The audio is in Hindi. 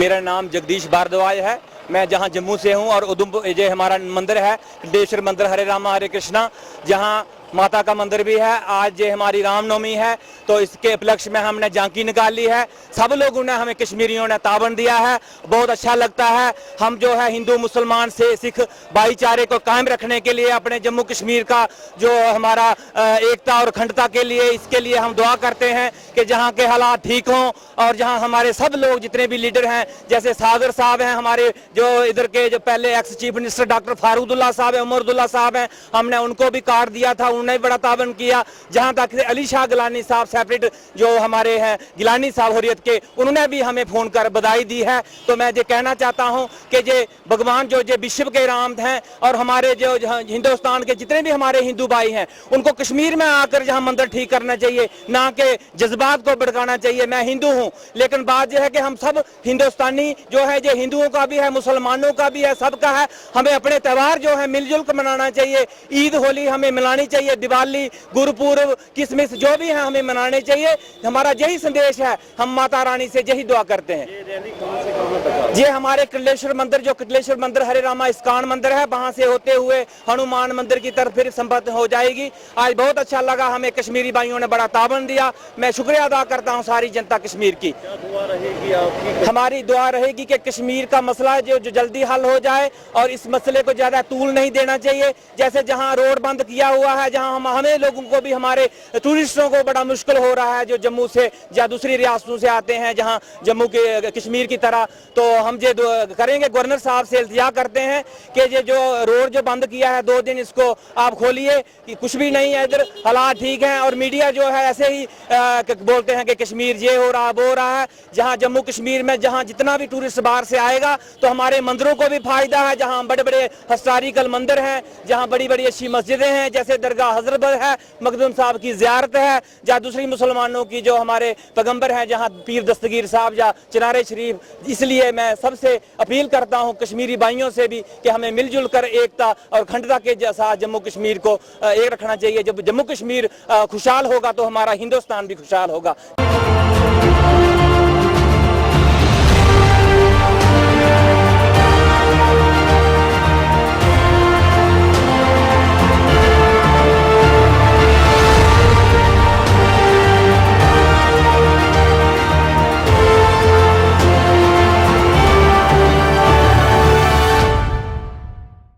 मेरा नाम जगदीश भारद्वाज है। मैं जहां जम्मू से हूं और उधमपुर जो हमारा मंदिर है कंडेश्वर मंदिर, हरे रामा हरे कृष्णा, जहां माता का मंदिर भी है। आज ये हमारी रामनवमी है तो इसके उपलक्ष्य में हमने झांकी निकाली है। सब लोगों ने, हमें कश्मीरियों ने ताबन दिया है, बहुत अच्छा लगता है। हम जो है हिंदू मुसलमान से सिख भाईचारे को कायम रखने के लिए, अपने जम्मू कश्मीर का जो हमारा एकता और अखंडता के लिए, इसके लिए हम दुआ करते हैं कि जहां के हालात ठीक हों और जहां हमारे सब लोग जितने भी लीडर हैं, जैसे सागर साहब हैं हमारे, जो इधर के जो पहले एक्स चीफ मिनिस्टर डॉक्टर फारूदुल्ला साहब है, उमरुद्दुल्ला साहब हैं, हमने उनको भी कार्ड दिया था, उन्होंने बड़ा ताबन किया। जहां तक अली शाह गिलानी साहब सेपरेट जो हमारे हैं गिलानी साहब हुर्रियत के, उन्होंने भी हमें फोन कर बधाई दी है। तो मैं ये कहना चाहता हूं कि ये भगवान जो विश्व के राम हैं और हमारे जो हिंदुस्तान के जितने भी हमारे हिंदू भाई हैं, उनको कश्मीर में आकर जहां मंदिर ठीक करना चाहिए, ना कि जज्बात को भड़काना चाहिए। मैं हिंदू हूं, लेकिन बात यह है कि हम सब हिंदुस्तानी जो है, जो हिंदुओं का भी है, मुसलमानों का भी है, सबका है। हमें अपने त्यौहार जो है मिलजुल कर मनाना चाहिए। ईद होली हमें मनानी चाहिए, दिवाली गुरुपुरब किसमिस जो भी है हमें मनाने चाहिए। हमारा यही संदेश है, हम माता रानी से यही दुआ करते हैं। ये हमारे कलेश्वर मंदिर, जो कलेश्वर मंदिर हरे रामा इस्कान मंदिर है, वहां से होते हुए हनुमान मंदिर की तरफ फिर संपन्न हो जाएगी। आज बहुत अच्छा लगा, हमें कश्मीरी भाइयों ने बड़ा ताबन दिया। मैं शुक्रिया अदा करता हूं सारी जनता कश्मीर की। हमारी दुआ रहेगी कि कश्मीर का मसला जो जल्दी हल हो जाए और इस मसले को ज्यादा तूल नहीं देना चाहिए। जैसे जहां रोड बंद किया हुआ है, जहां हमें लोगों को भी, हमारे टूरिस्टों को बड़ा मुश्किल हो रहा है, जो जम्मू से या दूसरी रियासतों से आते हैं जहां जम्मू के कश्मीर की तरह। तो हम ये करेंगे, गवर्नर साहब से इल्तिजा करते हैं कि ये जो रोड जो बंद किया है 2 दिन, इसको आप खोलिए। कि कुछ भी नहीं है, इधर हालात ठीक हैं। और मीडिया जो है ऐसे ही बोलते हैं कि कश्मीर ये हो रहा वो हो रहा है। जहां जम्मू कश्मीर में जहां जितना भी टूरिस्ट बाहर से आएगा तो हमारे मंदिरों को भी फायदा है। जहां बड़े बड़े हिस्टोरिकल मंदिर हैं, जहां बड़ी बड़ी अच्छी मस्जिदें हैं, जैसे दरगाह हजरतबल है, मखदूम साहब की ज़ियारत है, जहाँ दूसरी मुसलमानों की जो हमारे पैगंबर हैं, जहाँ पीर दस्तगीर साहब या चिनारे शरीफ। इसलिए मैं सबसे अपील करता हूँ, कश्मीरी भाइयों से भी, कि हमें मिलजुल कर एकता और अखंडता के साथ जम्मू कश्मीर को एक रखना चाहिए। जब जम्मू कश्मीर खुशहाल होगा तो हमारा हिंदुस्तान भी खुशहाल होगा।